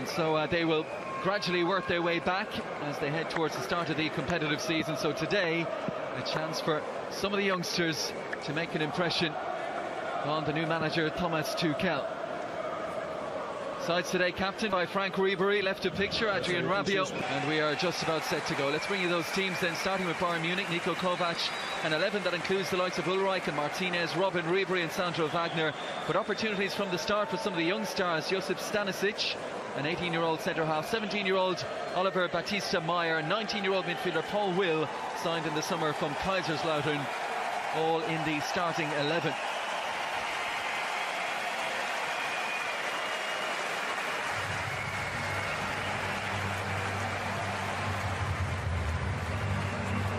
And so they will gradually work their way back as they head towards the start of the competitive season. So today, a chance for some of the youngsters to make an impression on the new manager, Thomas Tuchel. Sides today captained by Frank Ribery, left of picture Adrian Rabiot, and we are just about set to go. Let's bring you those teams then, starting with Bayern Munich. Niko Kovac, an 11 that includes the likes of Ulreich and Martinez, Robin Ribery and Sandro Wagner, but opportunities from the start for some of the young stars. Josip Stanisic, an 18-year-old centre-half, 17-year-old Oliver Batista Meyer, 19-year-old midfielder Paul Will, signed in the summer from Kaiserslautern, all in the starting 11.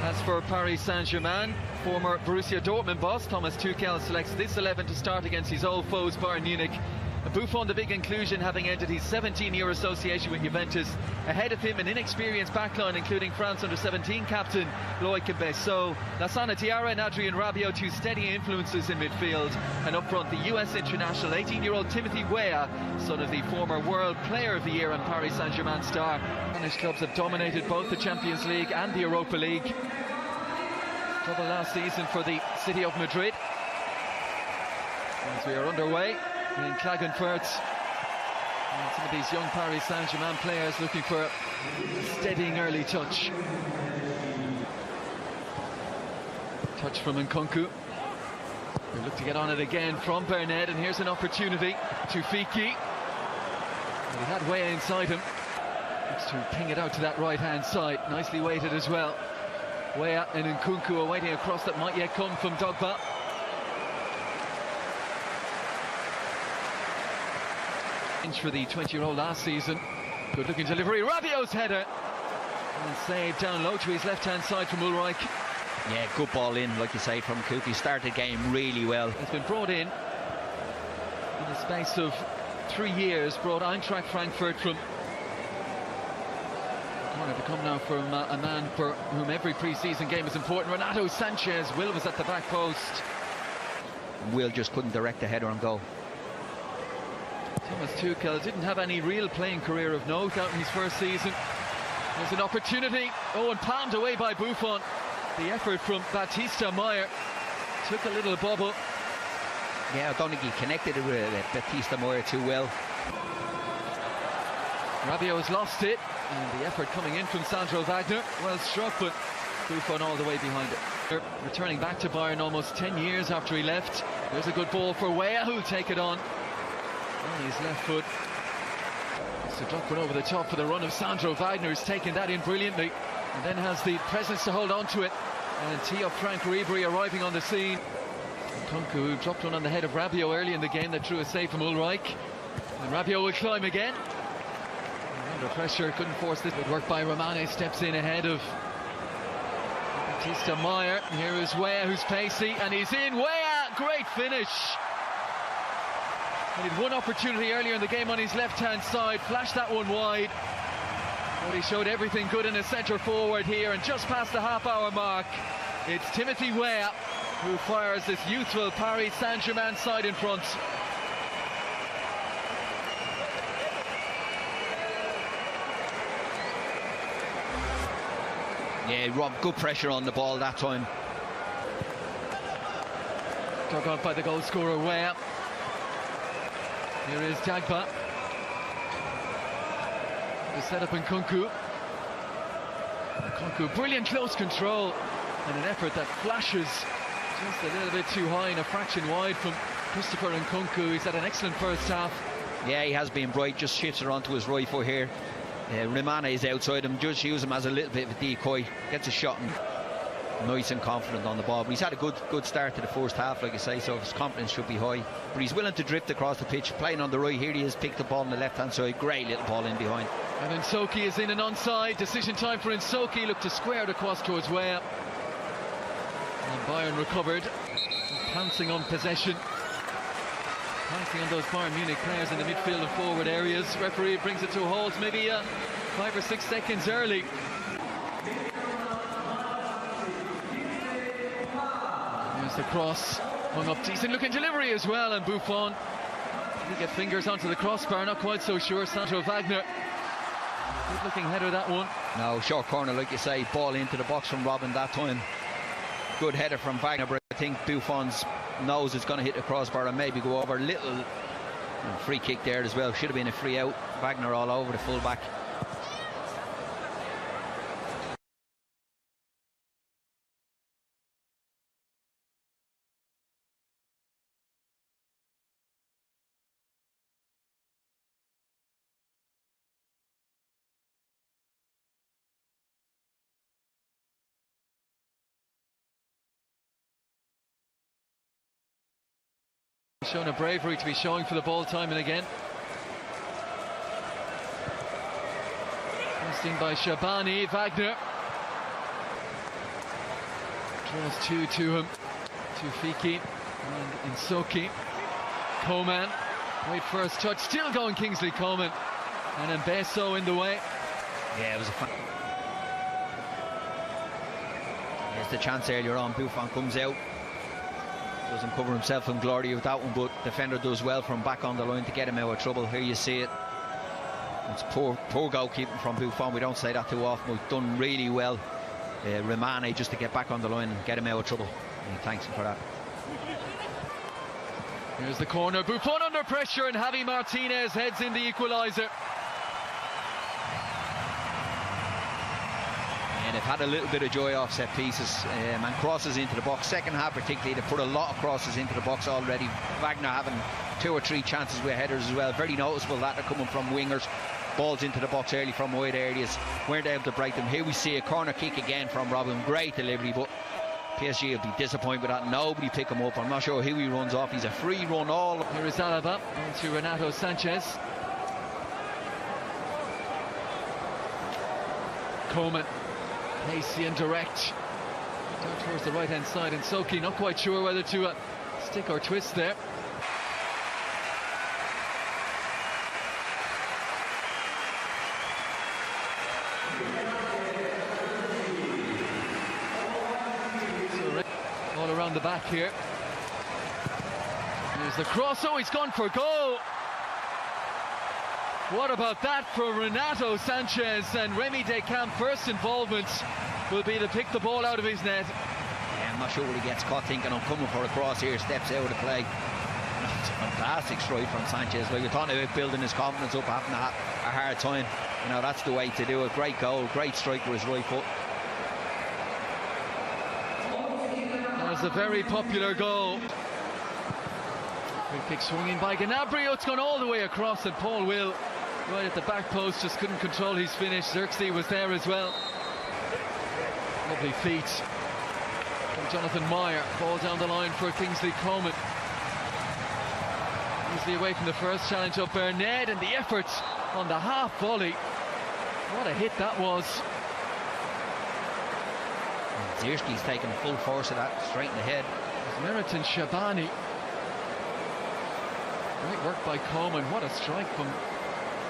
As for Paris Saint-Germain, former Borussia Dortmund boss Thomas Tuchel selects this 11 to start against his old foes Bayern Munich. Buffon, the big inclusion, having ended his 17-year association with Juventus. Ahead of him, an inexperienced backline, including France under-17 captain Loic Besson, Lassana Diarra and Adrian Rabiot, two steady influences in midfield. And up front, the US international 18-year-old Timothy Weah, son of the former World Player of the Year and Paris Saint-Germain star. Spanish clubs have dominated both the Champions League and the Europa League. Trouble last season for the city of Madrid. As we are underway in Klagenfurt, and some of these young Paris Saint-Germain players looking for a steadying early touch. Touch from Nkunku. They look to get on it again from Bernat, and here's an opportunity to Fiki. He had Weah inside him. Looks to ping it out to that right-hand side. Nicely weighted as well. Weah and Nkunku are waiting across that might yet come from Drogba. Inch for the 20-year-old last season. Good looking delivery. Rabiot's header. And saved down low to his left-hand side from Ulreich. Yeah, good ball in, like you say, from Nkunku. Started the game really well. It's been brought in the space of 3 years. Brought Eintracht Frankfurt from corner to come now from a man for whom every pre-season game is important. Renato Sanchez. Will was at the back post. Will just couldn't direct the header and goal. Thomas Tuchel didn't have any real playing career of note out in his first season. There's an opportunity. Oh, and palmed away by Buffon. The effort from Batista Meyer took a little bubble. Yeah, I don't think he connected it with Batista Meyer too well. Rabiot has lost it, and the effort coming in from Sandro Wagner. Well struck, but Buffon all the way behind it. Returning back to Bayern almost 10 years after he left. There's a good ball for Weah, who'll take it on his left foot. So drop one over the top for the run of Sandro Wagner, who's taken that in brilliantly, and then has the presence to hold on to it. And tee up Frank Ribery arriving on the scene. Nkunku, who dropped one on the head of Rabiot early in the game, that drew a save from Ulreich. And Rabiot will climb again. And under pressure, couldn't force this. Good work by Romane, steps in ahead of Batista Meyer. Here is Weah, who's pacey, and he's in. Weah, great finish. He had one opportunity earlier in the game on his left-hand side, flashed that one wide. But he showed everything good in a centre forward here, and just past the half-hour mark, it's Timothy Weah who fires this youthful Paris Saint-Germain side in front. Yeah, Rob, good pressure on the ball that time. Dug out by the goal scorer Weah. Here is Drogba. The set up Nkunku. Nkunku, brilliant close control, and an effort that flashes just a little bit too high and a fraction wide from Christopher Nkunku. He's had an excellent first half. Yeah, he has been bright, just shifts around to his right foot here. Romane is outside him, just use him as a little bit of a decoy, gets a shot and nice and confident on the ball. But he's had a good start to the first half, like I say, so his confidence should be high. But he's willing to drift across the pitch, playing on the right. Here he is, picked the ball on the left-hand side. Great little ball in behind. And Nsoki is in and onside. Decision time for Nsoki. Looked to square it across towards Weah. And Bayern recovered, pouncing on possession. Pouncing on those Bayern Munich players in the midfield and forward areas. Referee brings it to a halt, maybe 5 or 6 seconds early. There's the cross, hung up, decent looking delivery as well, and Buffon Did get fingers onto the crossbar, not quite so sure. Sandro Wagner. Good looking header, that one. No, short corner, like you say, ball into the box from Robin that time. Good header from Wagner, but I think Buffon's knows it's going to hit the crossbar and maybe go over. Little free kick there as well. Should have been a free out. Wagner all over the fullback. Shown a bravery to be showing for the ball time and again. Passing by Shabani. Wagner draws two to him. To Fiki and Insoki. Coman. Great first touch. Still going Kingsley Coman. And Mbeso in the way. Yeah, it was a fun. There's the chance earlier on. Buffon comes out. Doesn't cover himself in glory with that one, but defender does well from back on the line to get him out of trouble. Here you see it. It's poor goalkeeping from Buffon. We don't say that too often. We've done really well. Romane just to get back on the line and get him out of trouble. And he thanks him for that. Here's the corner. Buffon under pressure, and Javi Martinez heads in the equaliser. They've had a little bit of joy off set pieces and crosses into the box. Second half particularly, they put a lot of crosses into the box already. Wagner having 2 or 3 chances with headers as well. Very noticeable that they're coming from wingers. Balls into the box early from wide areas. Weren't able to break them. Here we see a corner kick again from Robin. Great delivery, but PSG will be disappointed with that. Nobody pick him up. I'm not sure who he runs off. He's a free run all. Here is Alaba on to Renato Sanchez. Coman. Pacey and direct down towards the right hand side, and Soki not quite sure whether to stick or twist there. So, all around the back here. There's the cross. Oh, he's gone for goal. What about that for Renato Sanchez? And Remy Descamps' first involvement will be to pick the ball out of his net. Yeah, I'm not sure what he gets caught thinking. I'm coming for a cross here, steps out of the play. It's a fantastic strike from Sanchez. Well, you're talking about building his confidence up, having a hard time. You know, that's the way to do it. Great goal, great strike with his right foot. That's a very popular goal. Free kick swinging by Gnabry. It's gone all the way across, and Paul Will right at the back post just couldn't control his finish. Xerxes was there as well. Lovely feet from Jonathan Meyer. Ball down the line for Kingsley Coman. Easily away from the first challenge of Bernard, and the effort on the half volley. What a hit that was. Zierski's taking full force of that straight in the head. Meriton Shabani. Great work by Coman. What a strike from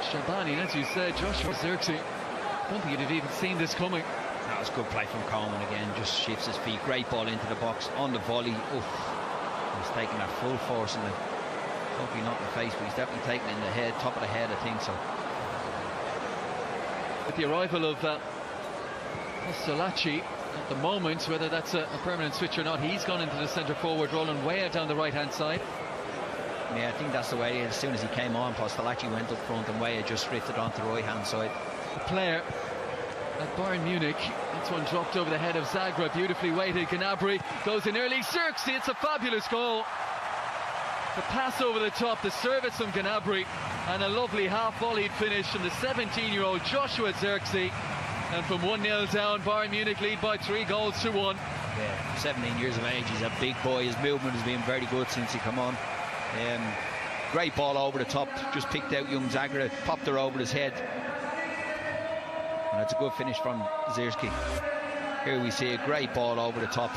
Shabani. And as you said, Joshua Xerxes, I don't think you'd have even seen this coming. That was good play from Coman again. Just shifts his feet. Great ball into the box on the volley. Oof. He's taking that full force in the, hopefully not in the face, but he's definitely taking it in the head, top of the head, I think so. With the arrival of Postolacci at the moment, whether that's a permanent switch or not, he's gone into the centre forward role and way out down the right hand side. Yeah, I think that's the way. As soon as he came on, Postolacci went up front and Weah just drifted onto the right hand side. The player at Bayern Munich, that's one dropped over the head of Zagreb, beautifully weighted. Gnabry goes in early. Xerxes, it's a fabulous goal. The pass over the top, the service from Gnabry, and a lovely half-volleyed finish from the 17-year-old Joshua Xerxes. And from 1-0 down, Bayern Munich lead by 3-1. Yeah, 17 years of age, he's a big boy. His movement has been very good since he come on. Great ball over the top, just picked out young Zagreb, popped her over his head. And it's a good finish from Zierski. Here we see a great ball over the top.